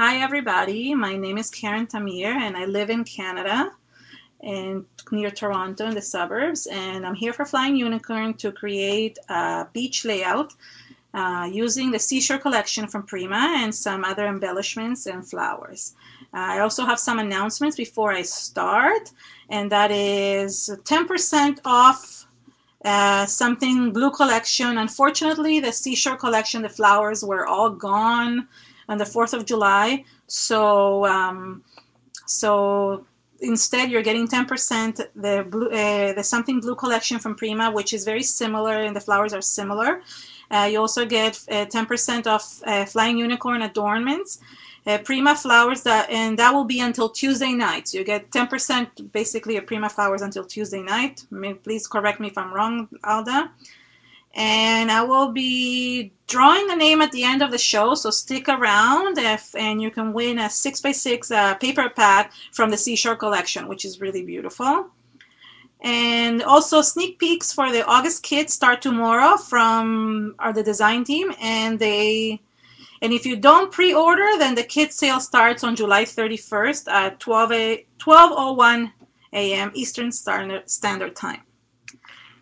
Hi everybody, my name is Keren Tamir and I live in Canada and near Toronto in the suburbs, and I'm here for Flying Unicorn to create a beach layout using the Seashore collection from Prima and some other embellishments and flowers. I also have some announcements before I start, and that is 10% off something blue collection. Unfortunately, the Seashore collection, the flowers were all gone on the 4th of July. So instead you're getting 10% the something blue collection from Prima, which is very similar and the flowers are similar. You also get 10% off Flying Unicorn adornments. Prima flowers, and that will be until Tuesday night. So you get 10% basically of Prima flowers until Tuesday night. Please correct me if I'm wrong, Alda. And I will be drawing a name at the end of the show, so stick around and you can win a 6x6 paper pack from the Seashore collection, which is really beautiful. And also sneak peeks for the August kits start tomorrow from the design team, and if you don't pre-order, then the kit sale starts on July 31st at 12:01 a.m. Eastern Standard Time.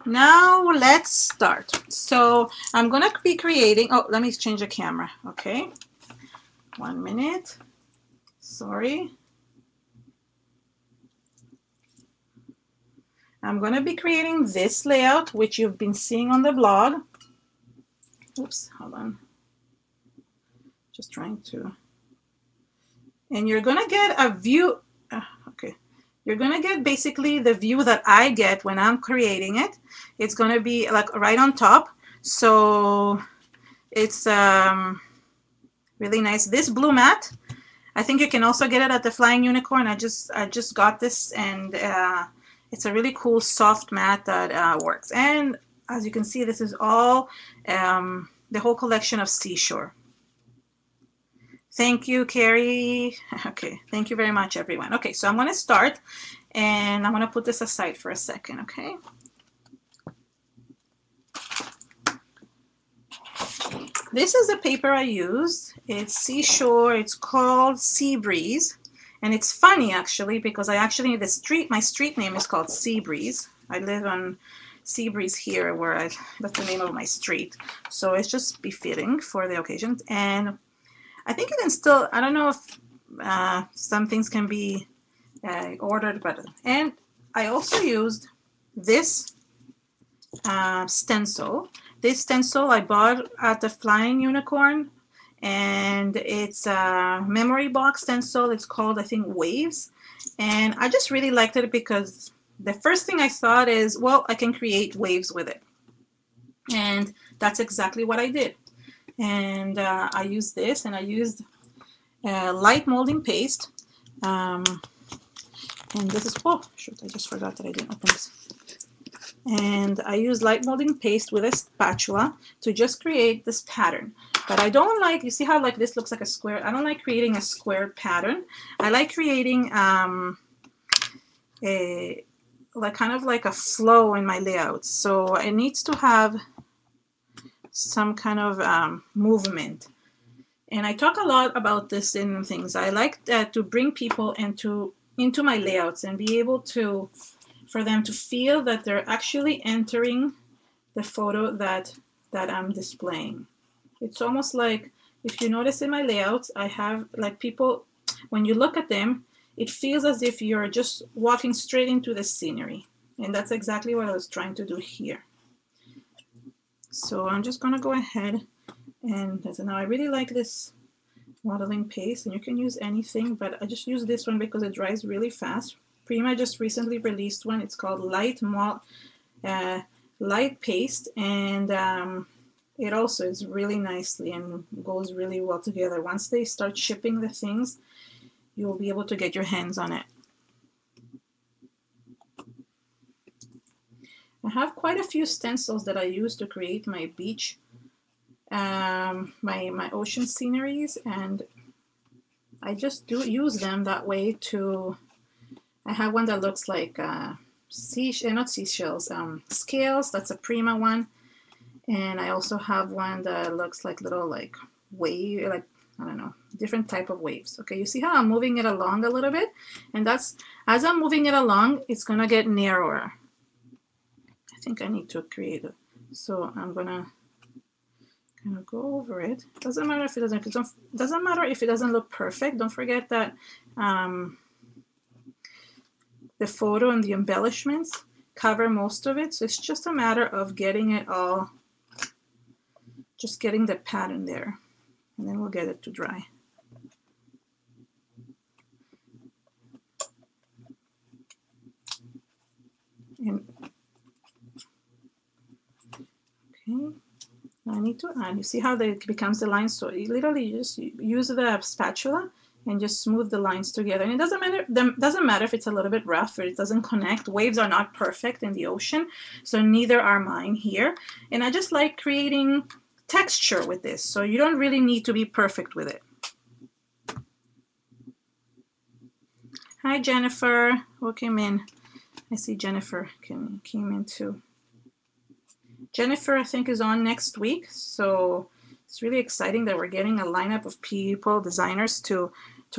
Now let's start. So I'm gonna be creating, let me change the camera, okay? 1 minute, sorry. I'm gonna be creating this layout, which you've been seeing on the blog. Oops, hold on. Just trying to, and you're gonna get a view, okay. You're gonna get basically the view that I get when I'm creating it. It's gonna be like right on top. So it's really nice. This blue mat, I think you can also get it at the Flying Unicorn. I just got this, and it's a really cool soft mat that works. And as you can see, this is all the whole collection of Seashore. Thank you, Carrie. Okay, thank you very much, everyone. Okay, so I'm going to start, and I'm going to put this aside for a second, okay? This is the paper I used. It's Seashore. It's called Sea Breeze, and it's funny actually because my street name is called Sea Breeze. I live on Sea Breeze here, that's the name of my street. So it's just befitting for the occasion. And I think you can still, I don't know if some things can be ordered better. And I also used this stencil. This stencil I bought at the Flying Unicorn, and it's a memory box stencil. It's called, I think, Waves. And I just really liked it because the first thing I thought is, well, I can create waves with it. And that's exactly what I did. And I used this, and I used light molding paste. And this is, oh shoot, I just forgot that I didn't open this. And I use light molding paste with a spatula to just create this pattern. But I don't like, you see how like this looks like a square? I don't like creating a square pattern. I like creating kind of like a flow in my layouts. So it needs to have some kind of movement. And I talk a lot about this in things. I like to bring people into my layouts and be able to, for them to feel that they're actually entering the photo that I'm displaying. It's almost like, if you notice in my layouts, I have like people, when you look at them, it feels as if you're just walking straight into the scenery. And that's exactly what I was trying to do here. So I'm just gonna go ahead and now I really like this modeling paste, and you can use anything, but I just use this one because it dries really fast. Prima just recently released one. It's called Light Paste, and it also is really nicely and goes really well together. Once they start shipping the things, you'll be able to get your hands on it. I have quite a few stencils that I use to create my beach, my ocean sceneries, and I just use them that way to. I have one that looks like not seashells, scales. That's a Prima one, and I also have one that looks like little like wave, like I don't know, different type of waves. Okay, you see how I'm moving it along a little bit? And that's, as I'm moving it along, it's gonna get narrower. I think I need to create it. So I'm gonna kind of go over it. Doesn't matter if it doesn't matter if it doesn't look perfect. Don't forget that the photo and the embellishments cover most of it. So it's just a matter of getting it all, just getting the pattern there. And then we'll get it to dry. And, okay, I need to add, you see how it becomes the line? So you literally just use the spatula and just smooth the lines together. And it doesn't matter if it's a little bit rough or it doesn't connect. Waves are not perfect in the ocean, so neither are mine here. And I just like creating texture with this, so you don't really need to be perfect with it. Hi Jennifer, who came in? I see Jennifer came in too. Jennifer, I think, is on next week, so it's really exciting that we're getting a lineup of people, designers, to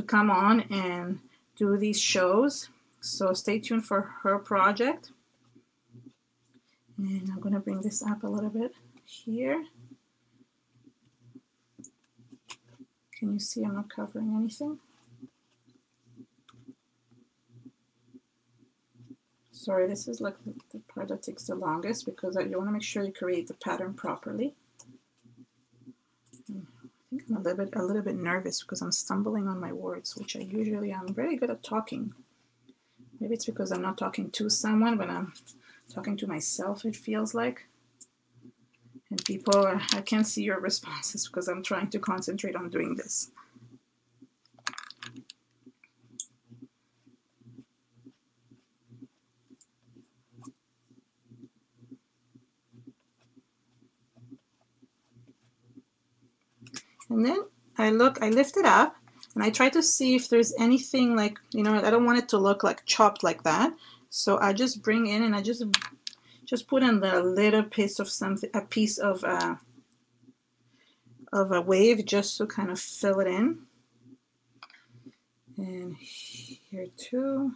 come on and do these shows. So stay tuned for her project. And I'm going to bring this up a little bit here. Can you see I'm not covering anything? Sorry, this is like the part that takes the longest because you want to make sure you create the pattern properly. I think I'm a little bit nervous because I'm stumbling on my words, which I usually am very good at talking. Maybe it's because I'm not talking to someone, but I'm talking to myself, it feels like. And people, I can't see your responses because I'm trying to concentrate on doing this. And then I lift it up and I try to see if there's anything like, you know, I don't want it to look like chopped like that. So I just bring in and I just put in a little piece of something, a piece of a wave just to kind of fill it in. And here too.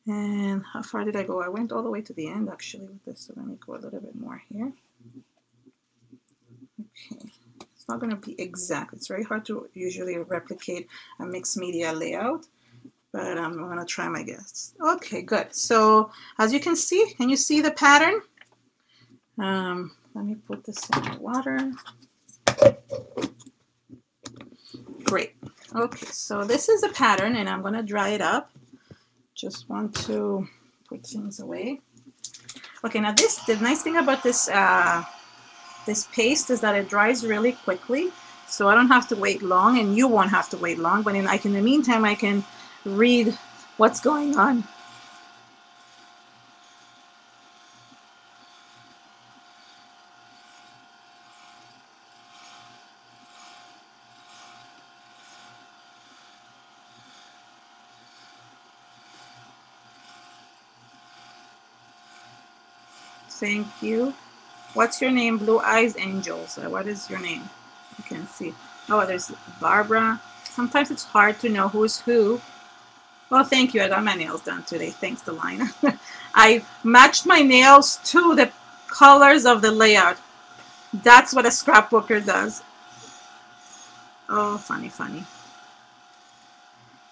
And how far did I go? I went all the way to the end actually with this, so let me go a little bit more here. Okay. It's not going to be exact. It's very hard to usually replicate a mixed media layout, but I'm going to try my best. Okay, good. So as you can see, can you see the pattern? Let me put this in the water. Great. Okay, so this is a pattern and I'm going to dry it up. Just want to put things away. Okay, now the nice thing about this this paste is that it dries really quickly, so I don't have to wait long, and you won't have to wait long. But in the meantime, I can read what's going on. Thank you. What's your name? Blue Eyes Angels. What is your name? You can see. Oh, there's Barbara. Sometimes it's hard to know who's who. Well, thank you. I got my nails done today. Thanks, Delina. I matched my nails to the colors of the layout. That's what a scrapbooker does. Oh, funny, funny.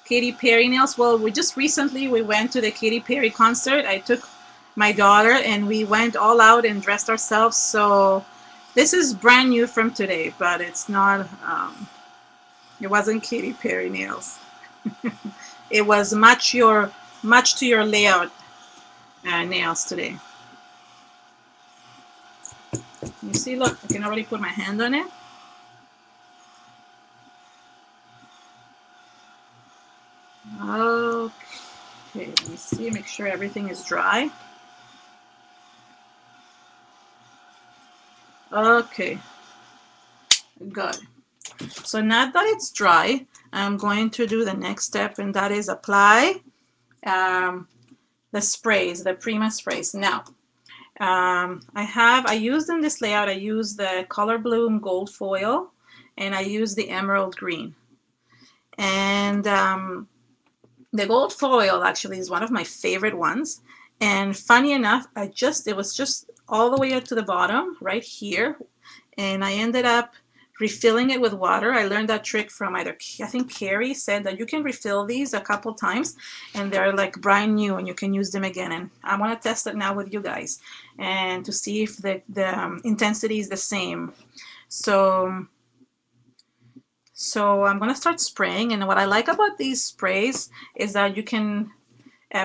Katy Perry nails. Well, we went to the Katy Perry concert. I took my daughter and we went all out and dressed ourselves. So this is brand new from today, but it's not, it wasn't Katy Perry nails. It was much to your layout nails today. You see, look, I can already put my hand on it. Okay, let me see, make sure everything is dry. Okay, good. So now that it's dry, I'm going to do the next step, and that is apply the sprays, the Prima sprays. Now, I used in this layout, I used the Color Bloom Gold Foil, and I use the emerald green. And the gold foil actually is one of my favorite ones. And funny enough, it was just all the way up to the bottom right here. And I ended up refilling it with water. I learned that trick from I think Carrie said that you can refill these a couple times and they're like brand new and you can use them again. And I want to test it now with you guys and to see if the intensity is the same. So I'm going to start spraying, and what I like about these sprays is that you can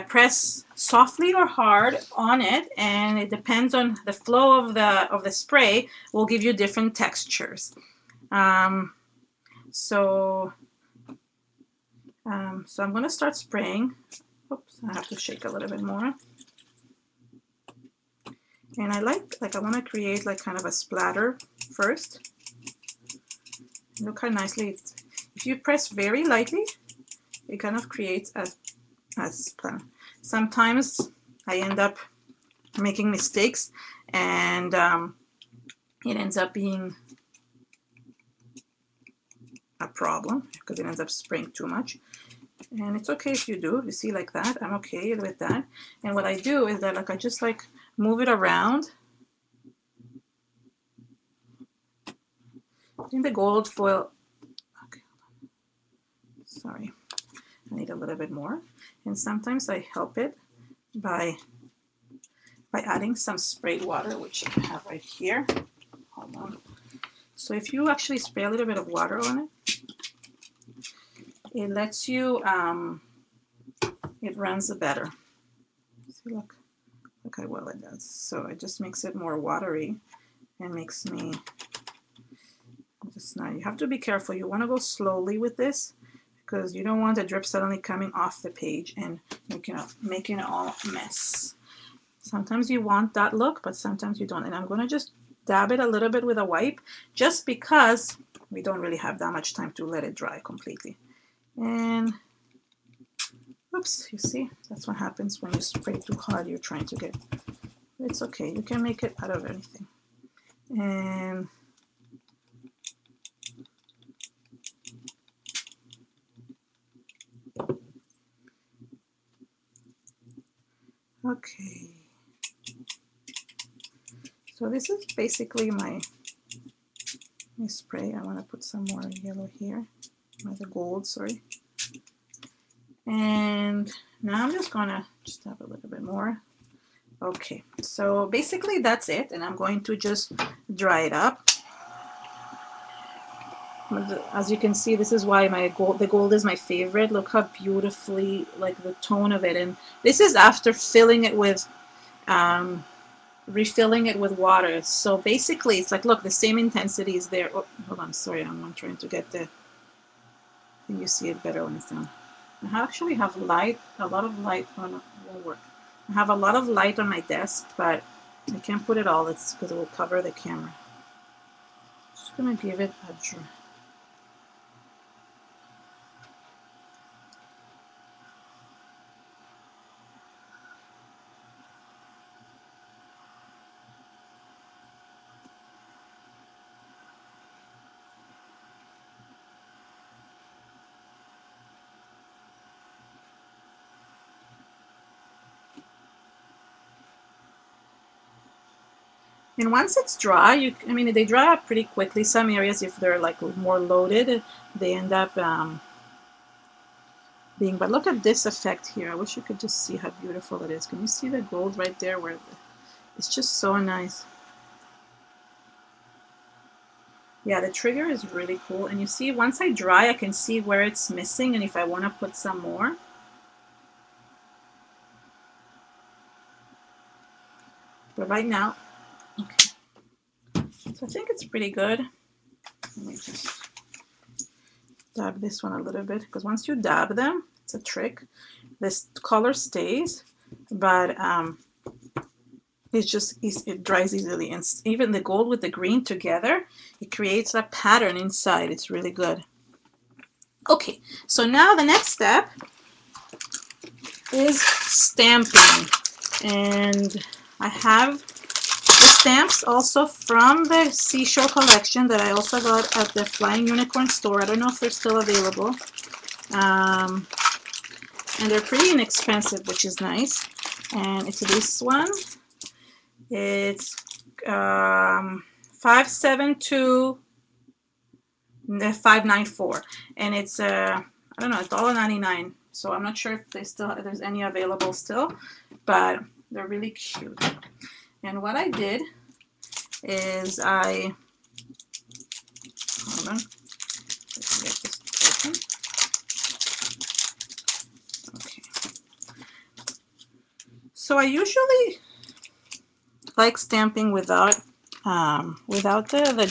press softly or hard on it, and it depends on the flow of the spray will give you different textures. So I'm going to start spraying. Oops, I have to shake a little bit more. And I want to create like kind of a splatter first. Look how nicely if you press very lightly, it kind of creates a splatter. Sometimes I end up making mistakes and it ends up being a problem because it ends up spraying too much. And it's okay if you do. You see, like that, I'm okay with that. And what I do is that I just move it around. In the gold foil, okay, sorry, I need a little bit more. And sometimes I help it by adding some sprayed water, which I have right here. Hold on. So if you actually spray a little bit of water on it, it lets you, it runs better. See, look how well it does. So it just makes it more watery and makes me. Now you have to be careful. You want to go slowly with this because you don't want the drip suddenly coming off the page and making it all a mess. Sometimes you want that look, but sometimes you don't. And I'm going to just dab it a little bit with a wipe just because we don't really have that much time to let it dry completely. And oops, you see, that's what happens when you spray too hard. You're trying to get, it's okay. You can make it out of anything. And okay, so this is basically my spray. I want to put some more yellow here, the gold, sorry. And now I'm just gonna have a little bit more. Okay, so basically that's it, and I'm going to just dry it up. As you can see, this is why the gold is my favorite. Look how beautifully, like the tone of it. And this is after filling it with, refilling it with water. So basically it's like, look, the same intensity is there. Oh, hold on, sorry, I'm trying to get the, you see it better when it's down. I actually have light, a lot of light on, won't work. I have a lot of light on my desk, but I can't put it all, it's because it will cover the camera. Just gonna give it a dry. And once it's dry, I mean, they dry up pretty quickly. Some areas, if they're like more loaded, they end up being, but look at this effect here. I wish you could just see how beautiful it is. Can you see the gold right there where it's just so nice. Yeah, the trigger is really cool. And you see, once I dry, I can see where it's missing and if I want to put some more. But right now, okay. So I think it's pretty good. Let me just dab this one a little bit, because once you dab them, it's a trick. This color stays, but it dries easily. And even the gold with the green together, it creates a pattern inside. It's really good. Okay, so now the next step is stamping. And I have this stamps also from the Seashore collection that I also got at the Flying Unicorn store. I don't know if they're still available. And they're pretty inexpensive, which is nice. And it's this one. It's 572-594, and it's I don't know, $1.99. So I'm not sure if there's any available still, but they're really cute. And what I did is hold on, let's get this open. Okay. So I usually like stamping without the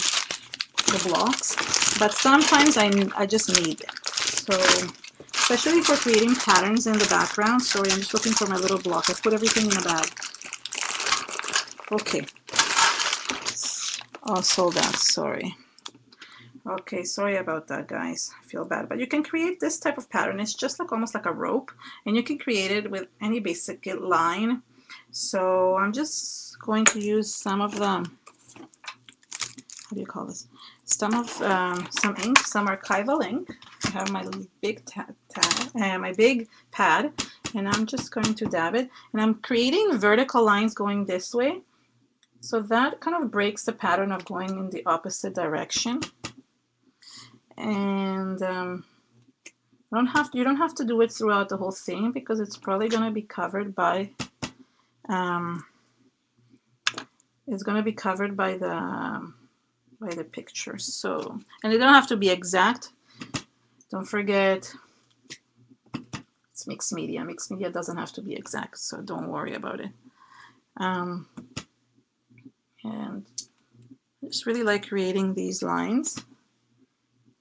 blocks, but sometimes I just need it. So especially for creating patterns in the background. Sorry, I'm just looking for my little block. I put everything in a bag. Okay. Oh, sold out. Sorry. Okay, sorry about that, guys. I feel bad, but you can create this type of pattern. It's just like almost like a rope, and you can create it with any basic line. So I'm just going to use some of the, how do you call this? Some ink, some archival ink. I have my big my big pad, and I'm just going to dab it, and I'm creating vertical lines going this way. So that kind of breaks the pattern of going in the opposite direction. And you don't have to do it throughout the whole thing, because it's probably going to be covered by the picture. So, and they don't have to be exact. Don't forget, it's mixed media. Mixed media doesn't have to be exact, so don't worry about it. And I just really like creating these lines.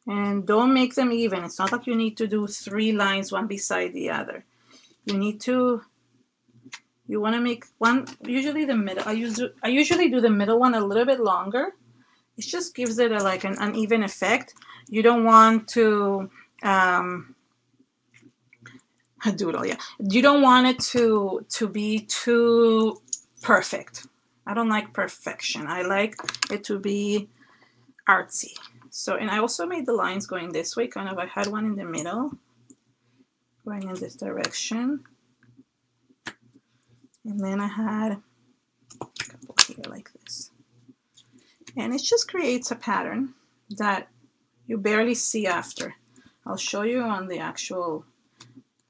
And don't make them even. It's not like you need to do 3 lines one beside the other. You want to make one, usually the middle. I usually do the middle one a little bit longer. It just gives it like an uneven effect. You don't want to doodle, yeah. You don't want it to be too perfect. I don't like perfection. I like it to be artsy. So, and I also made the lines going this way, kind of. I had one in the middle, going in this direction. And then I had a couple here like this. And it just creates a pattern that you barely see after. I'll show you on the actual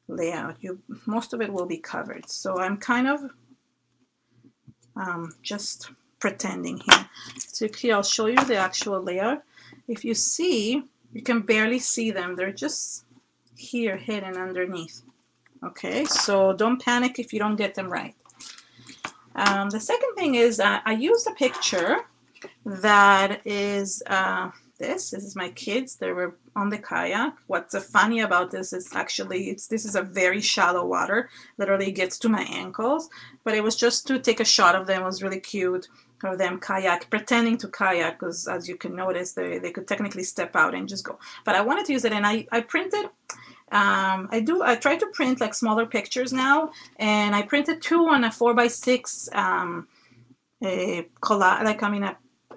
layout. Most of it will be covered. So I'm kind of just pretending here. So here, I'll show you the actual layout. If you see, you can barely see them. They're just here hidden underneath. Okay, so don't panic if you don't get them right. The second thing is I used a picture that is this is my kids. They were on the kayak. What's funny about this is actually this is a very shallow water, literally gets to my ankles, but it was just to take a shot of them. It was really cute of them pretending to kayak, because as you can notice, they could technically step out and just go. But I wanted to use it, and I printed. I try to print like smaller pictures now, and I printed 2 on a 4x6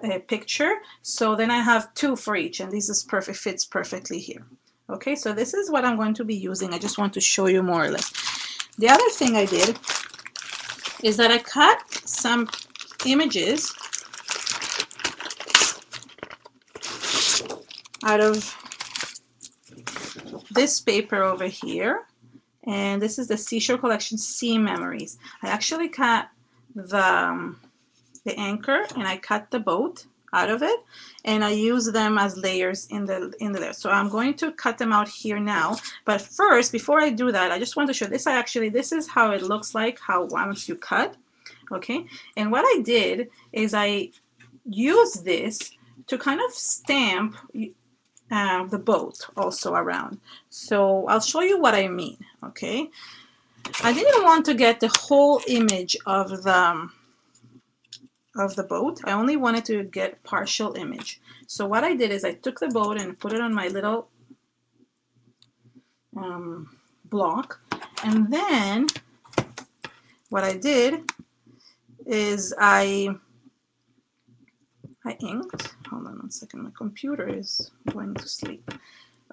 a picture. So then I have 2 for each, and this is perfect, fits perfectly here. Okay, so this is what I'm going to be using. I just want to show you more or less. The other thing I did is that I cut some images out of this paper over here, and this is the Seashore collection Sea Memories. I actually cut the anchor, and I cut the boat out of it, and I use them as layers in the layer. So I'm going to cut them out here now, but first, before I do that, I just want to show this. This is how it looks like once you cut. Okay, and what I did is I used this to kind of stamp the boat also around. So I'll show you what I mean. Okay, I didn't want to get the whole image of the boat. I only wanted to get partial image. So what I did is I took the boat and put it on my little block, and then what I did is I I inked. Hold on one second. My computer is going to sleep.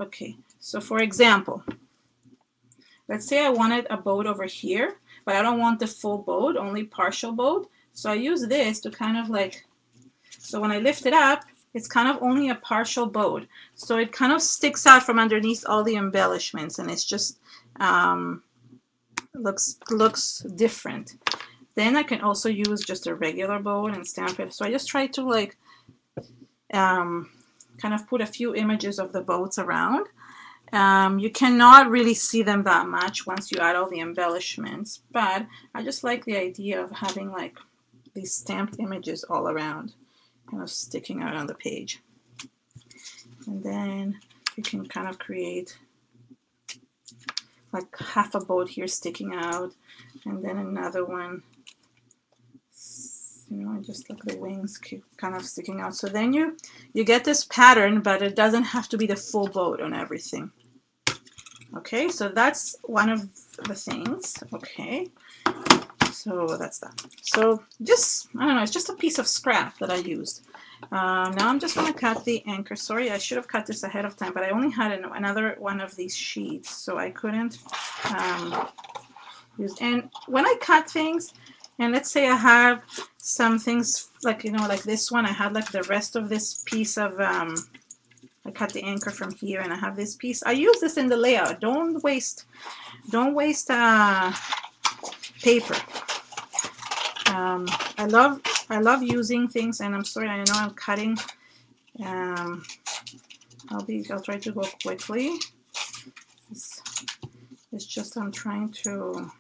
Okay, so for example, let's say I wanted a boat over here, but I don't want the full boat, only partial boat. So I use this to kind of like, so when I lift it up, it's kind of only a partial boat. So it kind of sticks out from underneath all the embellishments, and it's just looks different. Then I can also use just a regular boat and stamp it. So I just try to like kind of put a few images of the boats around. You cannot really see them that much once you add all the embellishments, but I just like the idea of having like these stamped images all around, kind of sticking out on the page. And then you can kind of create like half a boat here sticking out, and then another one, you know, just like the wings keep kind of sticking out. So then you get this pattern, but it doesn't have to be the full boat on everything. Okay, so that's one of the things. Okay, so that's that. So just, I don't know, it's just a piece of scrap that I used. Now I'm just going to cut the anchor. Sorry, I should have cut this ahead of time, but I only had another one of these sheets, so I couldn't use. And when I cut things, and let's say I have some things like, you know, like this one, I had like the rest of this piece of, I cut the anchor from here, and I have this piece. I use this in the layout. Don't waste paper. I love using things, and I'm sorry, I know I'm cutting. I'll try to go quickly. It's just I'm trying to.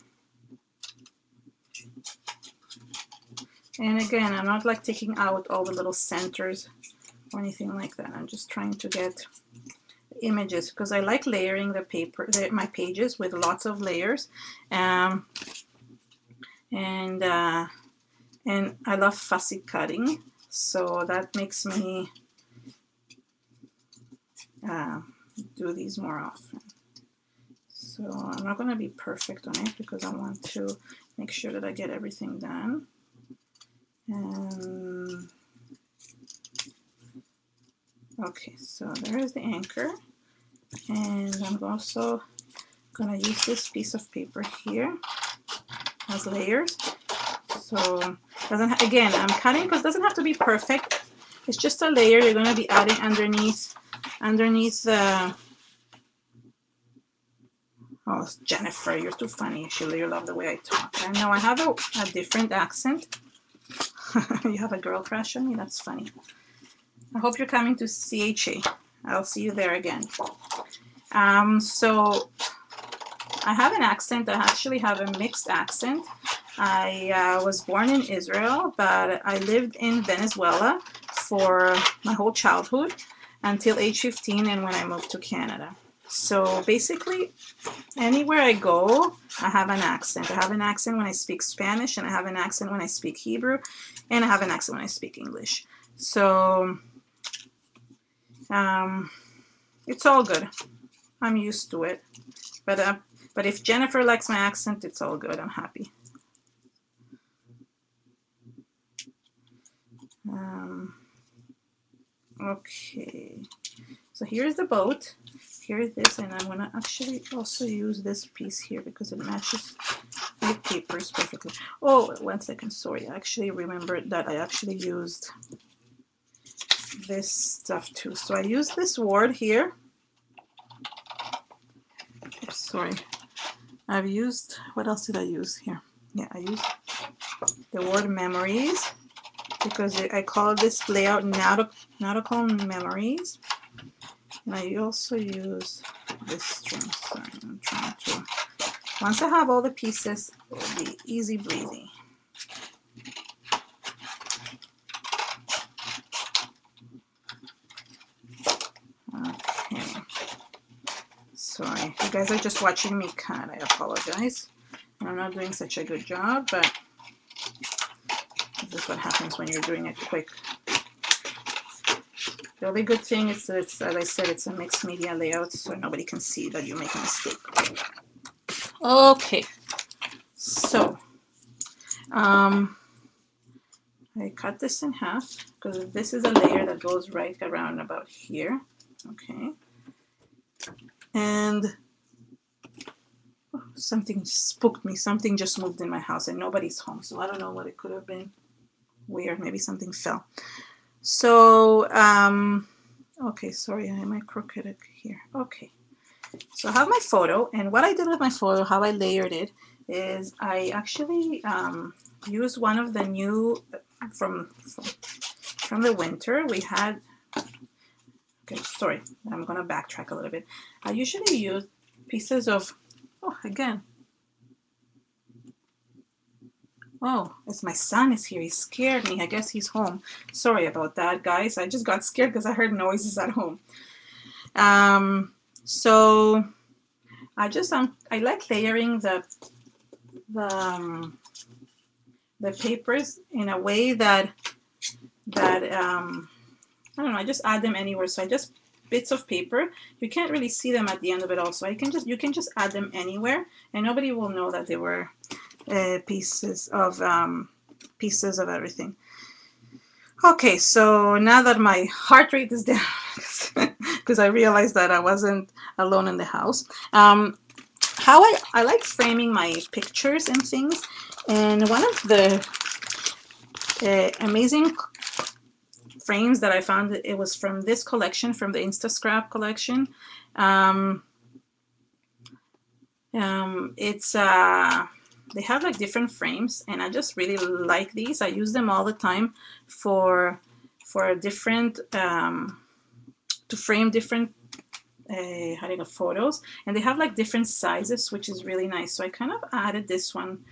And again, I'm not like taking out all the little centers or anything like that. I'm just trying to get images because I like layering the paper, my pages with lots of layers, and I love fussy cutting, so that makes me do these more often. So I'm not going to be perfect on it because I want to make sure that I get everything done. Okay, so there's the anchor, and I'm also going to use this piece of paper here as layers. So again, I'm cutting because it doesn't have to be perfect. It's just a layer you're going to be adding underneath the. Oh, Jennifer, you're too funny. Sheila, you love the way I talk. I know I have a different accent. You have a girl crush on me? That's funny. I hope you're coming to CHA. I'll see you there again. So I have an accent. I actually have a mixed accent. I was born in Israel, but I lived in Venezuela for my whole childhood until age 15 and when I moved to Canada. So basically, anywhere I go, I have an accent. I have an accent when I speak Spanish, and I have an accent when I speak Hebrew, and I have an accent when I speak English. So it's all good. I'm used to it. But if Jennifer likes my accent, it's all good. I'm happy. Okay. So here's the boat. Here's this, and I'm gonna actually also use this piece here because it matches the papers perfectly. Oh, 1 second, sorry. I actually remembered that I actually used this stuff too. So I used this word here. Oops, sorry. I've used, what else did I use here? Yeah, I used the word memories because I call this layout nautical memories. And I also use this string. Sorry, I'm trying to. Once I have all the pieces, it will be easy breezy. Okay. Sorry, you guys are just watching me cut. I apologize. I'm not doing such a good job, but this is what happens when you're doing it quick. The only good thing is that, as I said, it's a mixed media layout, so nobody can see that you make a mistake. Okay, so I I cut this in half because this is a layer that goes right around about here. Okay. And something spooked me. Something just moved in my house and nobody's home. So I don't know what it could have been. Weird. Maybe something fell. So, okay, sorry, I am I crooked here. Okay. So I have my photo, and what I did with my photo, how I layered it, is I actually used one of the new, from the winter, we had, okay, sorry, I'm going to backtrack a little bit. I usually use pieces of, oh, again, oh, it's my son is here. He scared me. I guess he's home. Sorry about that, guys. I just got scared because I heard noises at home. So I just I like layering the papers in a way that I don't know. I just add them anywhere. So I just bits of paper. You can't really see them at the end of it all. So you can just add them anywhere, and nobody will know that they were pieces of everything. Okay, so now that my heart rate is down, because I realized that I wasn't alone in the house. How I like framing my pictures and things, and one of the amazing frames that I found, it was from this collection, from the Scrap collection. It's they have like different frames, and I just really like these. I use them all the time for different to frame different photos, and they have like different sizes, which is really nice. So I kind of added this one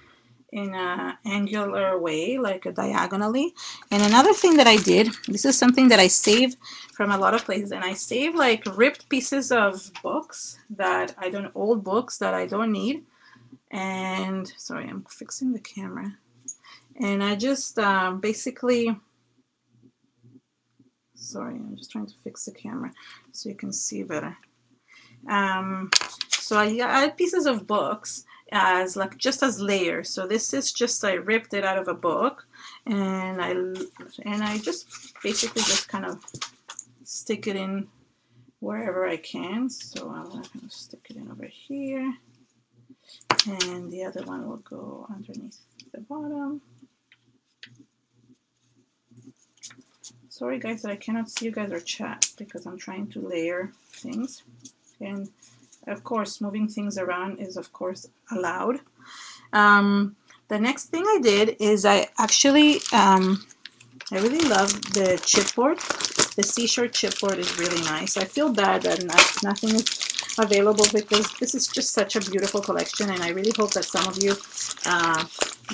in an angular way, like a diagonally. And another thing that I did, this is something that I save from a lot of places, and I save like ripped pieces of books that I don't, old books that I don't need. And sorry, I'm fixing the camera. And I just basically, sorry, I'm just trying to fix the camera so you can see better. So I add pieces of books as like just as layers. So this is just, I ripped it out of a book, and I just basically just kind of stick it in wherever I can. So I'm going to stick it in over here, and the other one will go underneath the bottom. Sorry guys that I cannot see you guys or chat because I'm trying to layer things, and of course moving things around is of course allowed. The next thing I did is I actually I really love the chipboard. The Seashore chipboard is really nice. I feel bad that nothing is available because this is just such a beautiful collection, and I really hope that some of you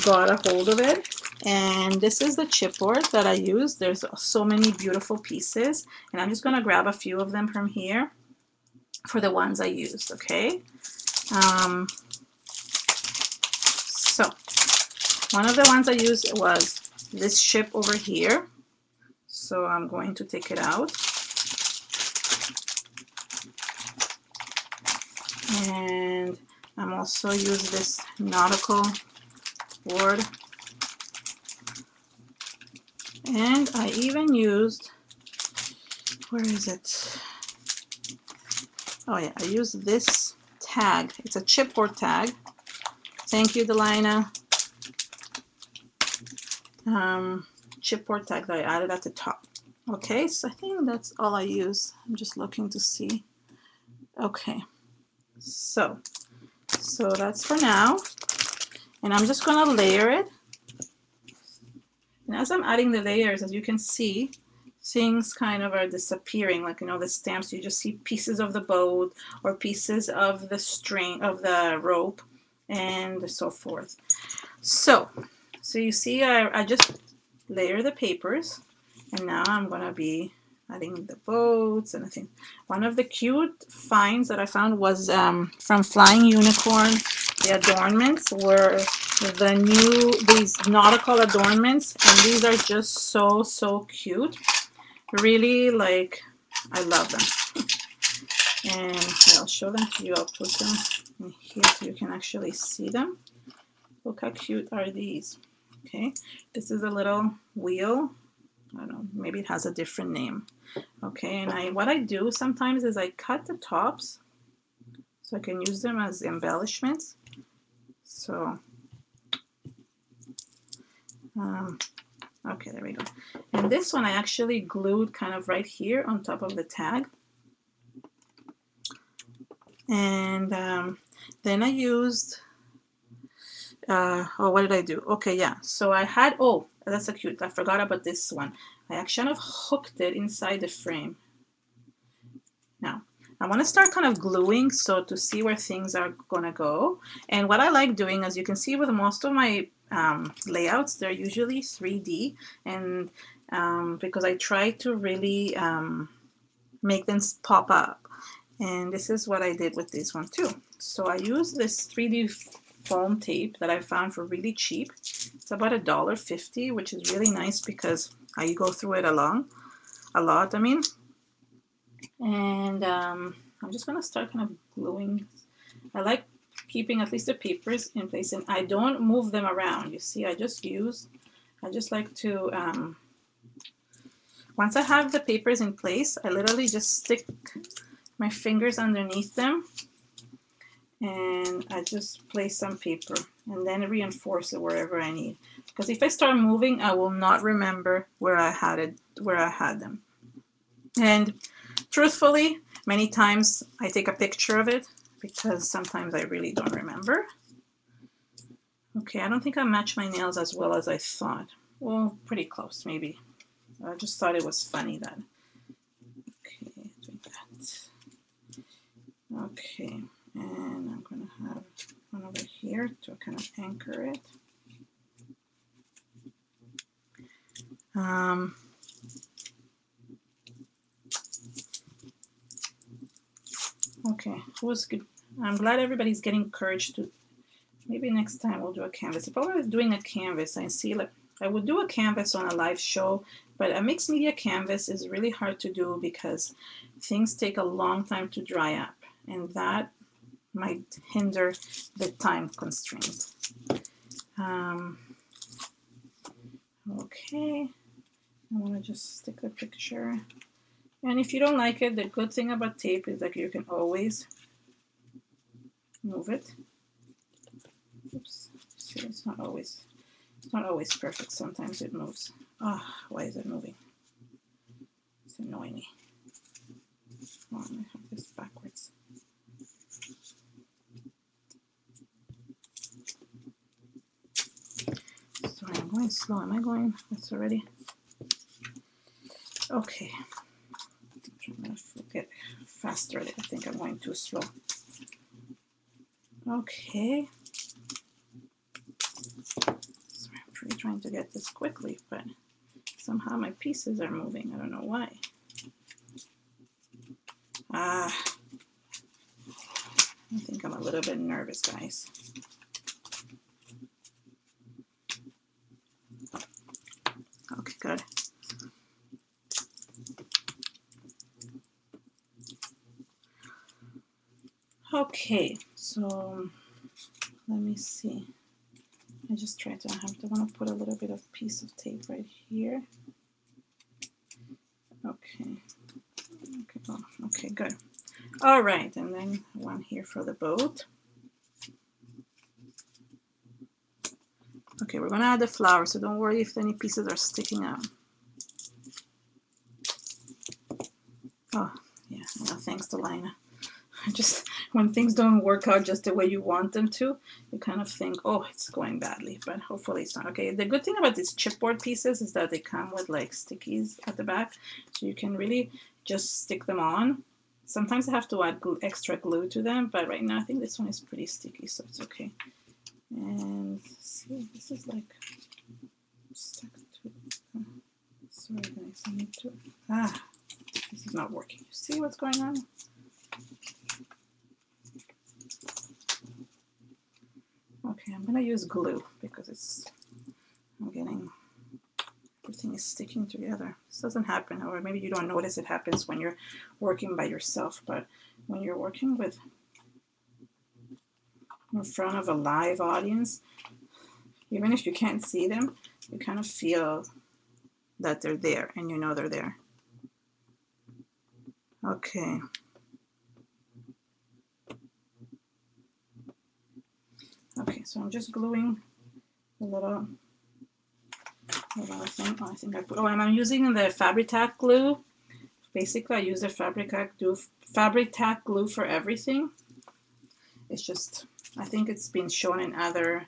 got a hold of it. And this is the chipboard that I use. There's so many beautiful pieces, and I'm just going to grab a few of them from here for the ones I used, okay? So one of the ones I used was this ship over here. So I'm going to take it out. And I'm also use this nautical board. And I even used, where is it? Oh yeah, I used this tag. It's a chipboard tag. Thank you, Delina. Chipboard tag that I added at the top. Okay, so I think that's all I use. I'm just looking to see. Okay, so that's for now. And I'm just gonna layer it. And as I'm adding the layers, as you can see, things kind of are disappearing. Like, you know, the stamps, you just see pieces of the boat or pieces of the string, of the rope, and so forth. So you see, I just layer the papers, and now I'm gonna be adding the boats and I think one of the cute finds that I found was from Flying Unicorn. The adornments were these nautical adornments, and these are just so cute. Really, like, I love them. And I'll show them to you. I'll put them in here so you can actually see them. Look how cute are these. Okay, this is a little wheel. I don't know, maybe it has a different name. Okay, and what I do sometimes is I cut the tops so I can use them as embellishments. So, okay, there we go. And this one I actually glued kind of right here on top of the tag. And then I used, oh, what did I do? Okay, yeah, so I had, oh, that's so cute. I forgot about this one. I actually kind of hooked it inside the frame. Now, I want to start kind of gluing so to see where things are going to go. And what I like doing, as you can see with most of my layouts, they're usually 3D. And because I try to really make them pop up. And this is what I did with this one too. So I used this 3D foam tape that I found for really cheap. It's about $1.50, which is really nice because I go through it a lot. I mean. And I'm just gonna start kind of gluing. I like keeping at least the papers in place, and I don't move them around. You see, I just like to, once I have the papers in place, I literally just stick my fingers underneath them and I just place some paper and then reinforce it wherever I need. Because if I start moving, I will not remember where I had them. And truthfully, many times I take a picture of it because sometimes I really don't remember. Okay, I don't think I matched my nails as well as I thought. Well, pretty close, maybe. I just thought it was funny that. Okay, do that. Okay, and I'm going to have one over here to kind of anchor it. Okay, who's good? I'm glad everybody's getting encouraged to. Maybe next time we'll do a canvas. If I was doing a canvas, I see like I would do a canvas on a live show, but a mixed media canvas is really hard to do because things take a long time to dry up, and that might hinder the time constraint. Okay, I want to just stick the picture. And if you don't like it, the good thing about tape is that you can always move it. Oops, see, it's not always perfect. Sometimes it moves. Ah, oh, why is it moving? It's annoying me. Oh, I have this backwards. Sorry, I'm going slow. Am I going? That's already. Okay. I'm going to get faster. I think I'm going too slow. Okay. Sorry, I'm really trying to get this quickly, but somehow my pieces are moving. I don't know why. I think I'm a little bit nervous, guys. Okay, good. Okay, so let me see. I just tried to want to put a little bit of piece of tape right here. Okay. Okay, oh, okay, good. All right, and then one here for the boat. Okay, we're gonna add the flower, so don't worry if any pieces are sticking out. Oh, yeah, well, thanks to Lina. Just when things don't work out just the way you want them to, you kind of think, oh, it's going badly, but hopefully it's not. Okay, the good thing about these chipboard pieces is that they come with like stickies at the back, so you can really just stick them on. Sometimes I have to add extra glue to them, but right now I think this one is pretty sticky, so it's okay. And see, this is like stuck to. Sorry guys, I need to. This is not working. You see what's going on? Okay, I'm gonna use glue because I'm getting, everything is sticking together. This doesn't happen, or maybe you don't notice it happens when you're working by yourself, but when you're working in front of a live audience, Even if you can't see them, you kind of feel that they're there, and you know they're there. Okay. Okay, so I'm just gluing a little thing. Oh, I think I put, and I'm using the Fabri-Tac glue. Basically, I use the Fabri-Tac glue for everything. It's just, I think it's been shown in the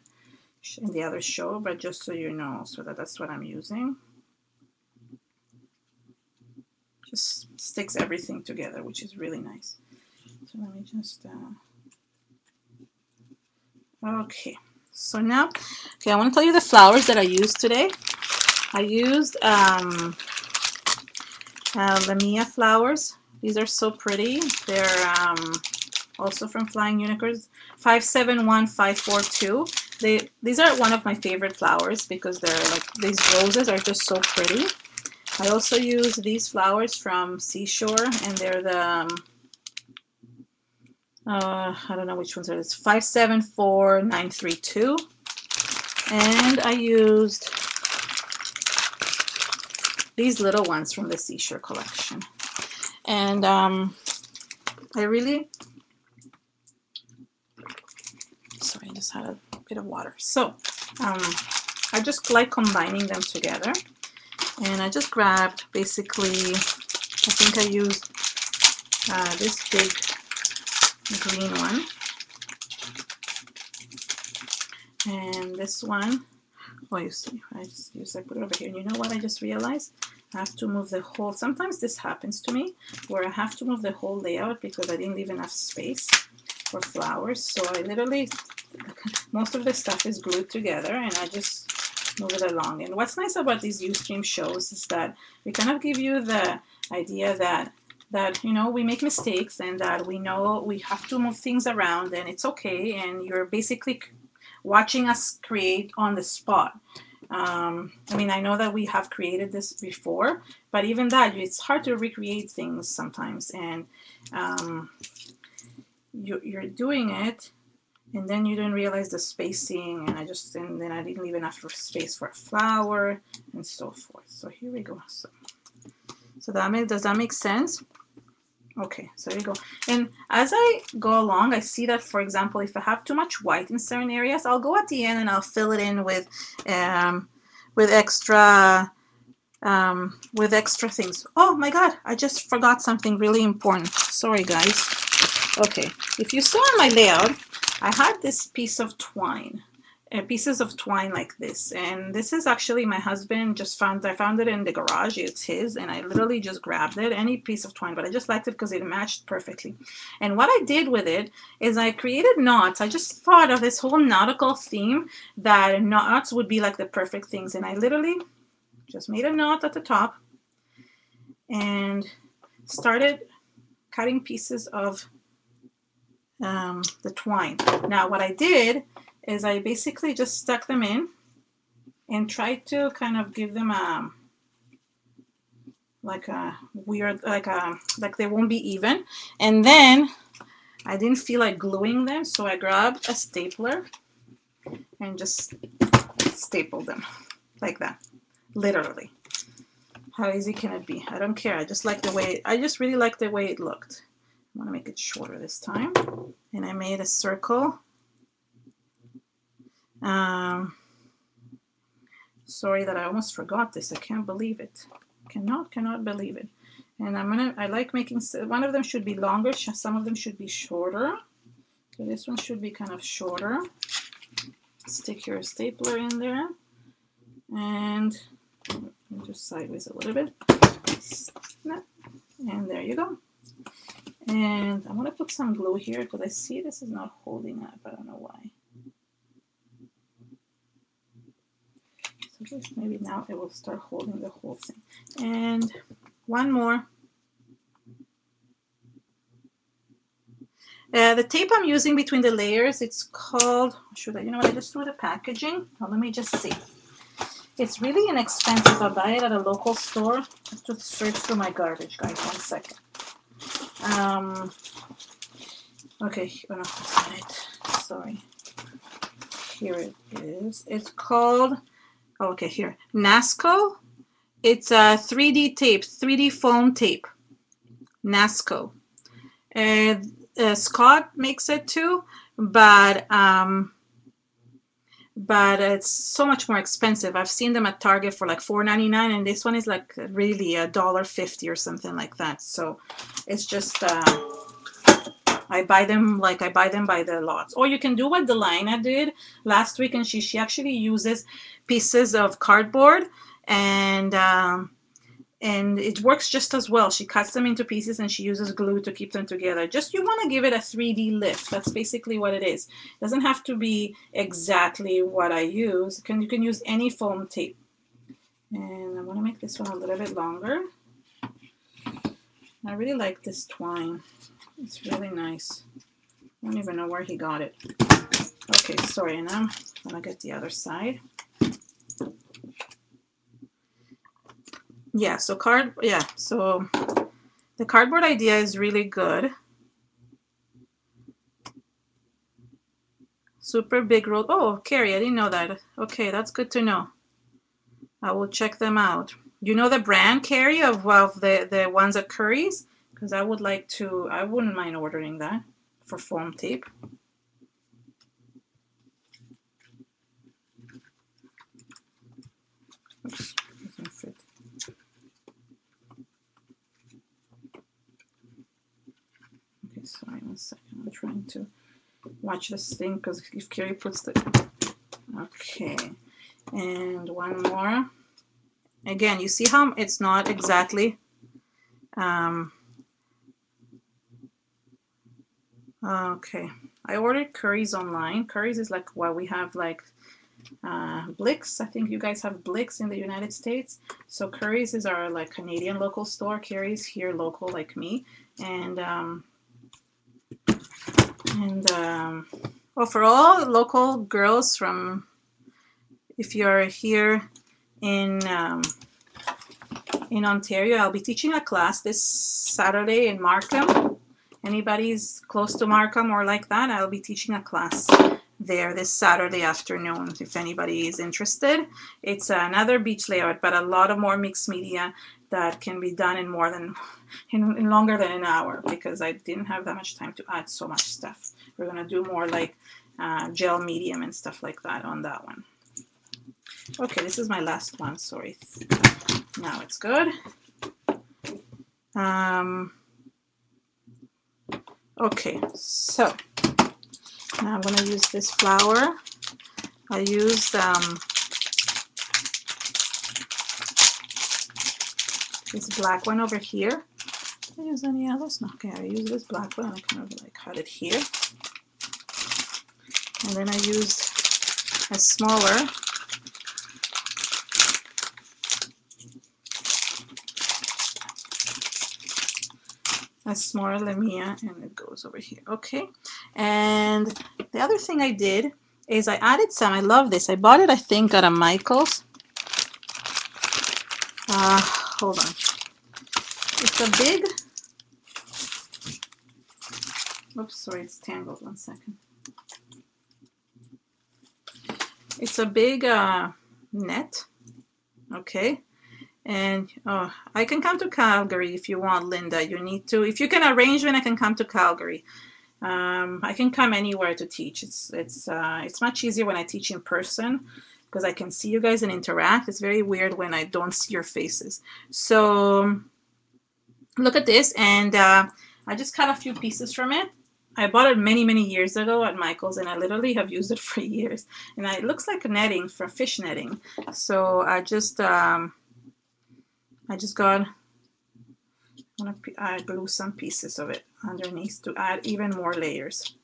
other show, but just so you know, so that's what I'm using. Just sticks everything together, which is really nice. So let me just, okay. So now, okay, I want to tell you the flowers that I used today. I used Lamia flowers. These are so pretty. They're also from Flying Unicorns, 571542. These are one of my favorite flowers because they're like, these roses are just so pretty. I also use these flowers from Seashore, and they're the I don't know which ones it is, 574932. And I used these little ones from the Seashore collection. And I really, sorry, I just had a bit of water. So I just like combining them together. And I just grabbed, basically, I think I used this big green one. And this one, oh, you see, I put it over here. And you know what I just realized? I have to move the whole, sometimes this happens to me, where I have to move the whole layout because I didn't leave enough space for flowers. So I literally, most of the stuff is glued together, and I just move it along. And what's nice about these Ustream shows is that we kind of give you the idea that you know, we make mistakes, and that we know we have to move things around, and it's okay, and you're basically watching us create on the spot. I mean, I know that we have created this before, but even that, it's hard to recreate things sometimes, and you're doing it, and then you don't realize the spacing, and then I didn't leave enough space for a flower, and so forth. So here we go. So does that make sense? Okay, so there you go. And as I go along, I see that, for example, if I have too much white in certain areas, I'll go at the end and I'll fill it in with extra things. Oh my God, I just forgot something really important. Sorry, guys. Okay, if you saw on my layout, I had this piece of twine. Pieces of twine like this, and this is actually my husband just found. I found it in the garage. It's his, and I literally just grabbed it, any piece of twine, but I just liked it because it matched perfectly. And what I did with it is I created knots. I just thought of this whole nautical theme, that knots would be like the perfect things, and I literally just made a knot at the top and started cutting pieces of the twine. Now what I did is I basically just stuck them in and tried to kind of give them like a weird, like they won't be even. And then I didn't feel like gluing them, so I grabbed a stapler and just stapled them like that, literally. How easy can it be? I don't care. I just really like the way it looked. I want to make it shorter this time, and I made a circle. Sorry that I almost forgot this. I can't believe it. Cannot believe it. And I like making, one of them should be longer, some of them should be shorter. So this one should be kind of shorter. Stick your stapler in there, and just sideways a little bit. And there you go. And I'm gonna put some glue here because I see this is not holding up. I don't know why. Maybe now it will start holding the whole thing. And one more. The tape I'm using between the layers, it's called, you know what, I just threw the packaging. Now let me just see. It's really inexpensive. I buy it at a local store. I have to search through my garbage, guys. 1 second. Okay, oh no, that's not it. Sorry. here it is. It's called, okay, here, NASCO. It's a 3D tape, 3D foam tape, NASCO. And Scott makes it too, but it's so much more expensive. I've seen them at Target for like $4.99, and this one is like really $1.50 or something like that. So it's just I buy them by the lots. Or you can do what Delina did last week, and she actually uses pieces of cardboard, and it works just as well. She cuts them into pieces and she uses glue to keep them together. Just, you want to give it a 3D lift. That's basically what it is. It doesn't have to be exactly what I use. You can use any foam tape. And I want to make this one a little bit longer. I really like this twine. It's really nice. I don't even know where he got it. Okay, sorry, and I'm gonna get the other side. Yeah, so the cardboard idea is really good. Super big roll. Oh, Carrie, I didn't know that. Okay, that's good to know. I will check them out. You know the brand, Carrie, of the ones at Curry's? Because I wouldn't mind ordering that for foam tape. Oops, doesn't fit. Okay, sorry, 1 second. I'm trying to watch this thing because if Carrie puts the... Okay, and one more. Again, you see how it's not exactly... Okay, I ordered Curry's online. Curry's is like what we have, like Blix. I think you guys have Blix in the United States. So Curry's is our like Canadian local store. Carrie's here local like me. And well, for all local girls from, if you're here in Ontario, I'll be teaching a class this Saturday in Markham. Anybody's close to Markham or like that, I'll be teaching a class there this Saturday afternoon if anybody is interested. It's another beach layout, but a lot of more mixed media that can be done in longer than an hour, because I didn't have that much time to add so much stuff. We're gonna do more like gel medium and stuff like that on that one. Okay, this is my last one, sorry. Now it's good. Okay, so now I'm going to use this flour. I used this black one over here. Did I use any others? No, okay, I use this black one. I kind of like cut it here. And then I used a smaller Lamia, and it goes over here. Okay, and the other thing I did is I added some. I love this. I bought it, I think, at a Michael's. Hold on. It's a big. Oops, sorry, it's tangled. 1 second. It's a big net. Okay. And I can come to Calgary if you want, Linda. You need to. If you can arrange when I can come to Calgary. I can come anywhere to teach. It's much easier when I teach in person because I can see you guys and interact. It's very weird when I don't see your faces. So look at this, and I just cut a few pieces from it. I bought it many years ago at Michael's, and I literally have used it for years. And it looks like netting for fish netting. So I just I glue some pieces of it underneath to add even more layers.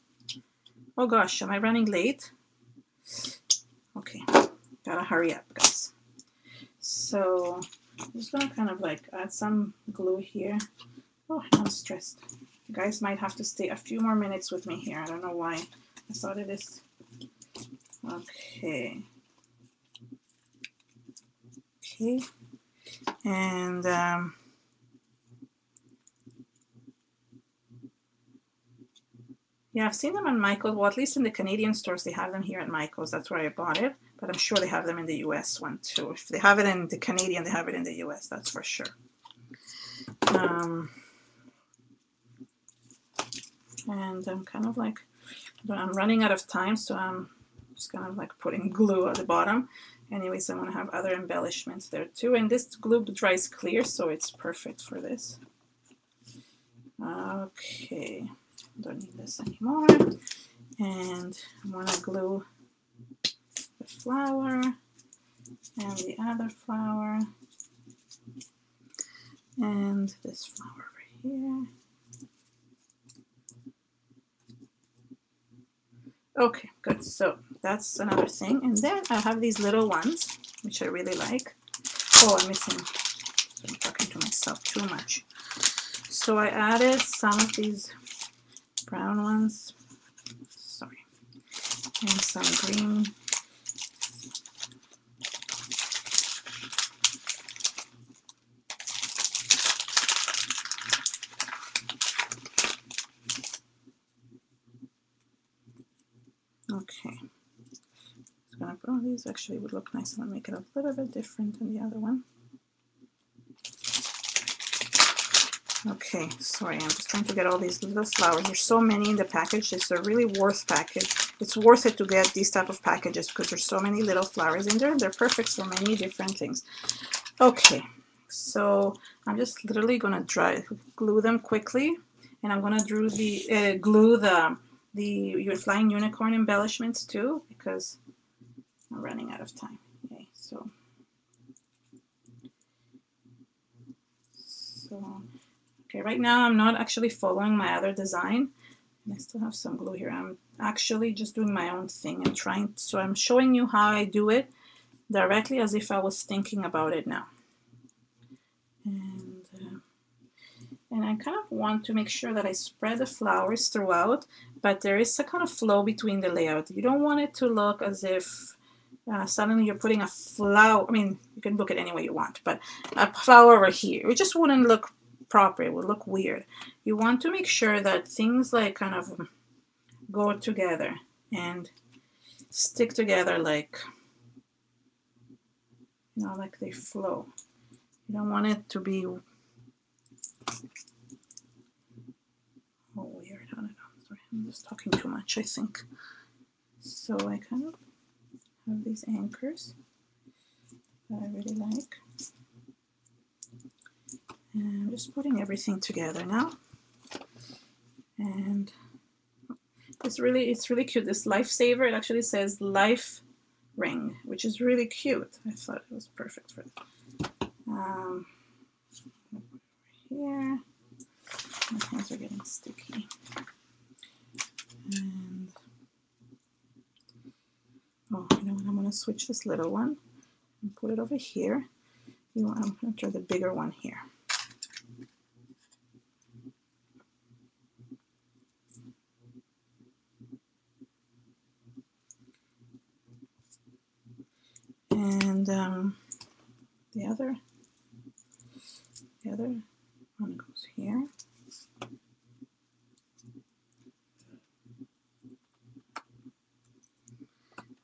Oh gosh, am I running late? Okay, gotta hurry up, guys. So I'm just gonna kind of like add some glue here. Oh, I'm stressed. You guys might have to stay a few more minutes with me here. I don't know why. I thought it is. Okay. Okay. And Yeah, I've seen them on Michael's. Well, at least in the Canadian stores, they have them here at Michael's. That's where I bought it. But I'm sure they have them in the US one too. If they have it in the Canadian, they have it in the US. That's for sure. And I'm kind of like, I'm running out of time, so I'm just kind of like putting glue at the bottom. Anyways, I want to have other embellishments there too. And this glue dries clear, so it's perfect for this. Okay, don't need this anymore. And I want to glue the flower and the other flower and this flower over here. Okay, good. So that's another thing. And then I have these little ones, which I really like. Oh, I'm missing. I'm talking to myself too much. So I added some of these brown ones. Sorry. And some green. Okay. Oh, these actually would look nice. I'm going to make it a little bit different than the other one. Okay, sorry, I'm just trying to get all these little flowers. There's so many in the package. It's a really worth package. It's worth it to get these type of packages because there's so many little flowers in there. They're perfect for many different things. Okay, so I'm just literally going to glue them quickly, and I'm going to glue your flying unicorn embellishments too because I'm running out of time. Okay, so okay, right now I'm not actually following my other design, and I still have some glue here. I'm actually just doing my own thing and so I'm showing you how I do it directly as if I was thinking about it now. And I kind of want to make sure that I spread the flowers throughout, but there is a kind of flow between the layout. You don't want it to look as if suddenly you're putting a flower. I mean, you can look at any way you want, but a flower over here, it just wouldn't look proper. It would look weird. You want to make sure that things like kind of go together and stick together like, like they flow. You don't want it to be weird. I don't know. Sorry, I'm just talking too much, I think. So I kind of have these anchors that I really like. And I'm just putting everything together now. And it's really cute. This lifesaver, it actually says life ring, which is really cute. I thought it was perfect for that. Here, my hands are getting sticky. And you know what? I'm going to switch this little one and put it over here. I'm going to try the bigger one here. And the other one goes here.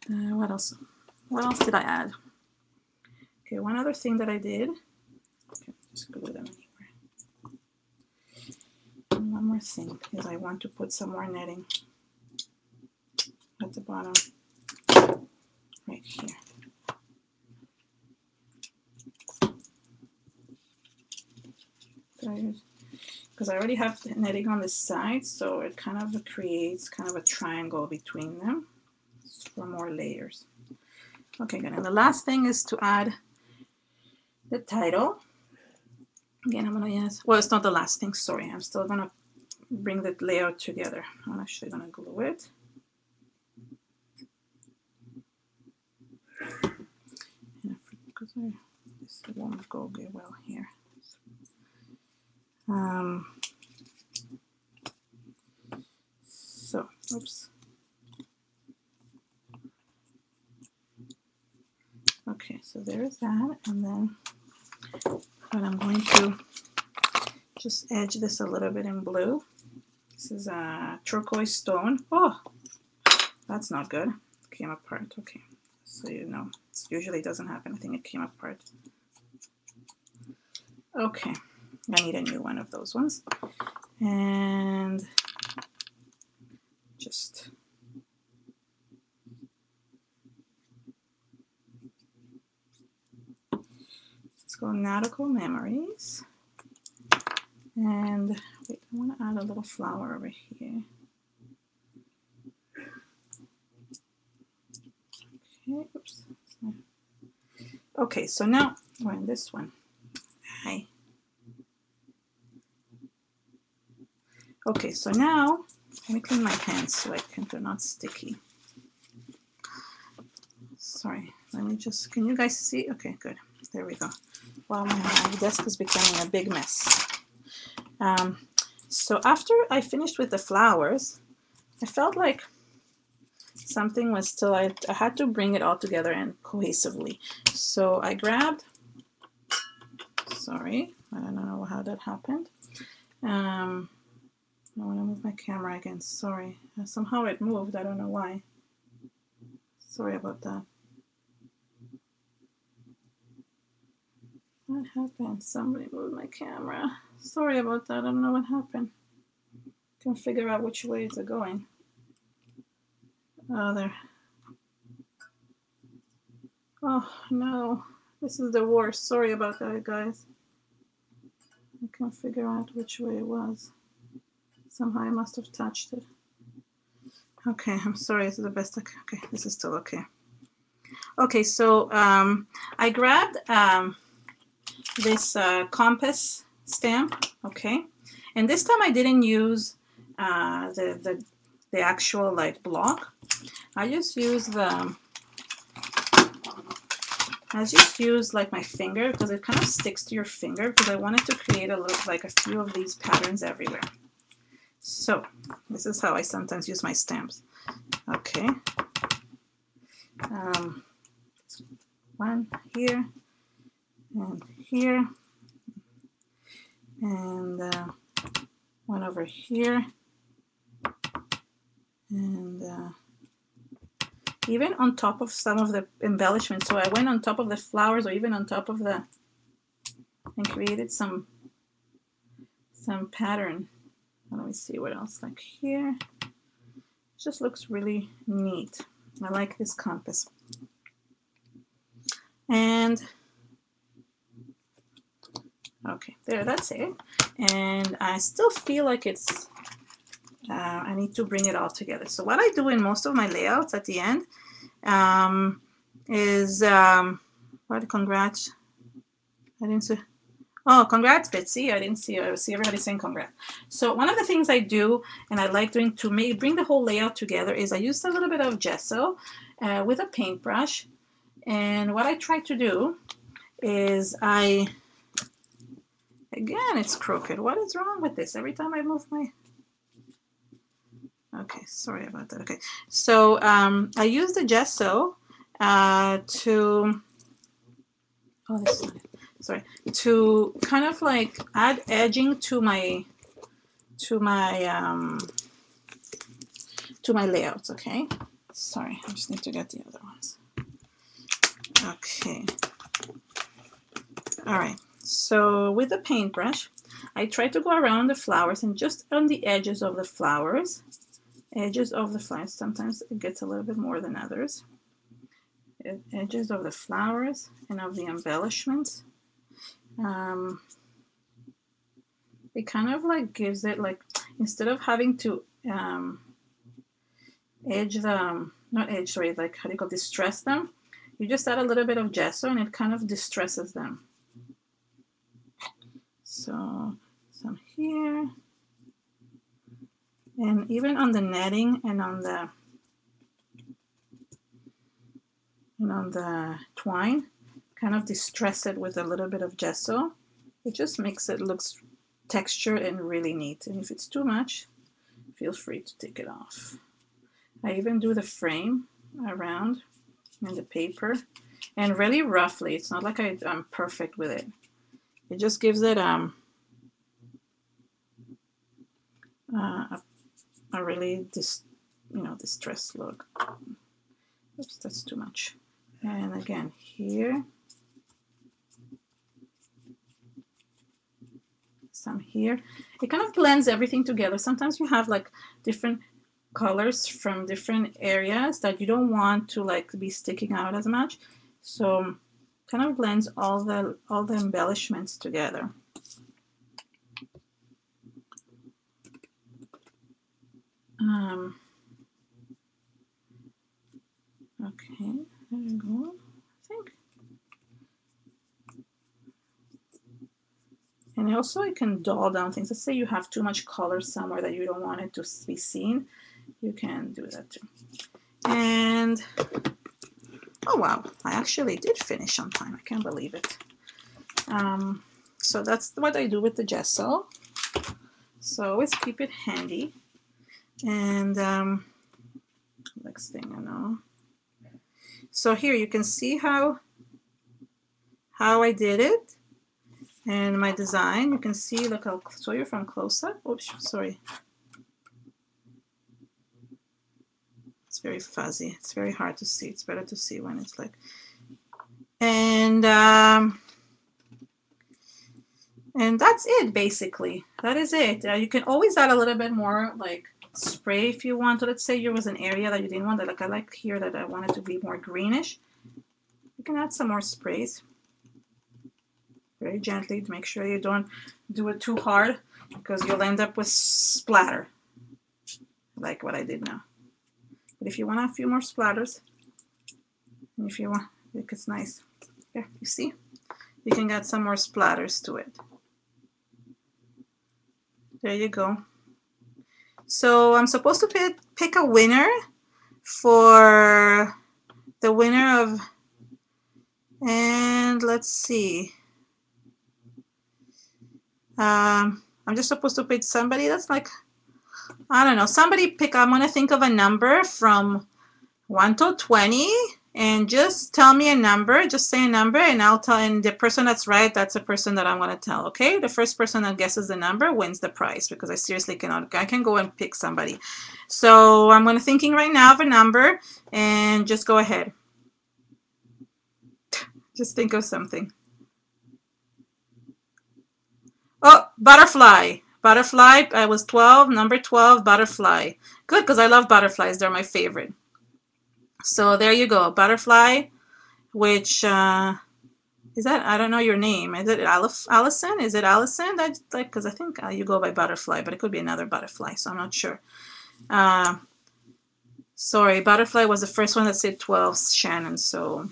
What else? What else did I add? Okay, one other thing that I did. Okay, just glue them anywhere. And one more thing is I want to put some more netting at the bottom, right here. Because I already have the netting on the side, so it kind of creates kind of a triangle between them for more layers. Okay, good. And the last thing is to add the title. Again, I'm gonna well, it's not the last thing, sorry. I'm still gonna bring the layout together. I'm actually gonna glue it. Because this won't go well here. So, oops. Okay, so there's that, and then but I'm going to just edge this a little bit in blue This is a turquoise stone. Oh, that's not good. It came apart. Okay, so you know, it usually doesn't happen. I think it came apart. Okay, I need a new one of those ones. And just let's go nautical memories. And wait, I want to add a little flower over here. Okay, oops. Okay, so now we're in this one. Hi. Okay, so now let me clean my hands so they're not sticky. Sorry, let me just, can you guys see? Okay, good. There we go. Wow, my desk is becoming a big mess. So after I finished with the flowers, I felt like something was still, I had to bring it all together and cohesively. So I grabbed, sorry, I don't know how that happened. I want to move my camera again, sorry. Somehow it moved, I don't know why. Sorry about that. What happened? Somebody moved my camera. Sorry about that, I don't know what happened. Can't figure out which way it's going. Oh, there. Oh, no. This is the worst. Sorry about that, guys. I can't figure out which way it was. Somehow I must have touched it. Okay, I'm sorry. This is the best I can. Okay, this is still okay. Okay, so I grabbed this compass stamp, okay? And this time I didn't use the actual like block. I just used like my finger because it kind of sticks to your finger because I wanted to create a little, like a few of these patterns everywhere. So this is how I sometimes use my stamps. Okay. One here and here and one over here and even on top of some of the embellishments. So I went on top of the flowers or even on top of the, and created some pattern. Let me see what else, like here. It just looks really neat. I like this compass. And okay, there, that's it. And I still feel like it's, I need to bring it all together. So what I do in most of my layouts at the end is, what, congrats, I didn't see, oh, congrats, Betsy, I didn't see, I see everybody saying congrats. So one of the things I do, and I like doing to bring the whole layout together, is I use a little bit of gesso with a paintbrush. And what I try to do is again, it's crooked. What is wrong with this? Every time I move my, okay, sorry about that. Okay, so I use the gesso to, oh, this is, sorry, to kind of like add edging to my layouts. Okay, sorry, I just need to get the other ones. Okay, all right. So with the paintbrush, I try to go around the flowers and just on the edges of the flowers. Sometimes it gets a little bit more than others. Edges of the flowers and of the embellishments. It kind of like gives it like, instead of having to edge them, not edge, sorry, like how do you call, distress them, you just add a little bit of gesso and it kind of distresses them. So some here, and even on the netting and on the twine, kind of distress it with a little bit of gesso. It just makes it look textured and really neat. And if it's too much, feel free to take it off. I even do the frame around and the paper, and really roughly. It's not like I'm perfect with it. It just gives it a a really distressed look. Oops, that's too much. And again here, some here. It kind of blends everything together. Sometimes you have like different colors from different areas that you don't want to like be sticking out as much, so kind of blends all the embellishments together. Okay, there you go. I think. And also you can dull down things. Let's say you have too much color somewhere that you don't want it to be seen. You can do that too. And oh wow, I actually did finish on time. I can't believe it. So that's what I do with the gesso. So always keep it handy. And next thing I know. So here you can see how I did it and my design. You can see, look, I'll show you from close up. Oops, sorry. It's very fuzzy. It's very hard to see. It's better to see when it's like, and that's it basically. That is it. You can always add a little bit more like spray if you want to. Let's say there was an area that you didn't want, that like I like here that I wanted to be more greenish. You can add some more sprays very gently to make sure you don't do it too hard, because you'll end up with splatter like what I did now. But if you want a few more splatters, and if you want, look, it's nice. Yeah, you see, you can get some more splatters to it. There you go. So I'm supposed to pick a winner for the winner of, and let's see. I'm just supposed to pick somebody that's like, I don't know, somebody pick. I'm going to think of a number from 1 to 20, and just tell me a number. Just say a number, and I'll tell. And the person that's right, that's the person that I'm going to tell. Okay, the first person that guesses the number wins the prize, because I seriously cannot. I can go and pick somebody. So I'm going to thinking right now of a number, and just go ahead. Just think of something. Oh, butterfly. Butterfly. I was 12. Number 12. Butterfly. Good, because I love butterflies. They're my favorite. So there you go, butterfly, which is that, I don't know your name. Is it Allison? Is it Allison? That's like, because I think you go by butterfly, but it could be another butterfly, so I'm not sure. Sorry, butterfly was the first one that said 12, Shannon, so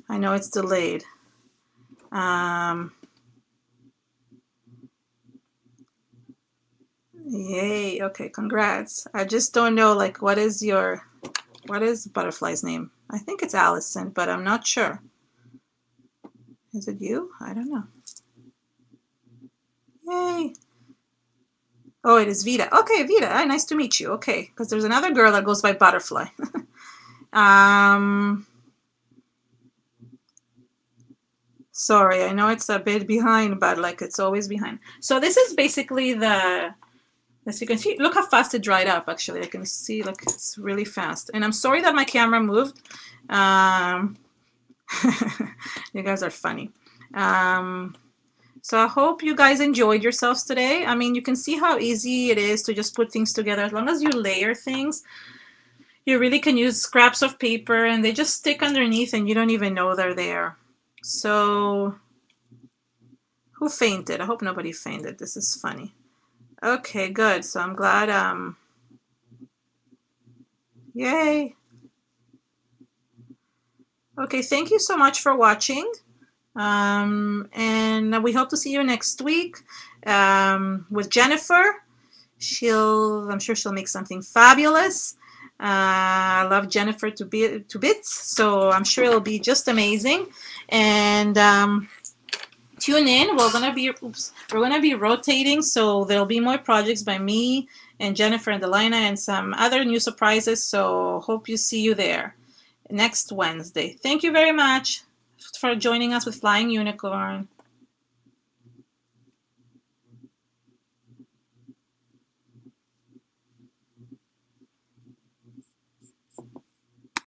I know it's delayed. Yay, okay, congrats. I just don't know, like, what is butterfly's name? I think it's Allison, but I'm not sure. Is it you? I don't know. Yay. Oh, it is Vita. Okay, Vita, hi, nice to meet you. Okay, because there's another girl that goes by Butterfly. Sorry, I know it's a bit behind, but like it's always behind. So this is basically the, as you can see, look how fast it dried up, actually. I can see, look, it's really fast. And I'm sorry that my camera moved. You guys are funny. So I hope you guys enjoyed yourselves today. I mean, you can see how easy it is to just put things together. As long as you layer things, you really can use scraps of paper and they just stick underneath and you don't even know they're there. So, who fainted? I hope nobody fainted. This is funny. Okay, good. So I'm glad, yay. Okay, thank you so much for watching. And we hope to see you next week with Jennifer. I'm sure she'll make something fabulous. I love Jennifer to bits, so I'm sure it'll be just amazing. And tune in. We're gonna be rotating, so there'll be more projects by me and Jennifer and Delina and some other new surprises. So hope you see you there next Wednesday. Thank you very much for joining us with Flying Unicorn.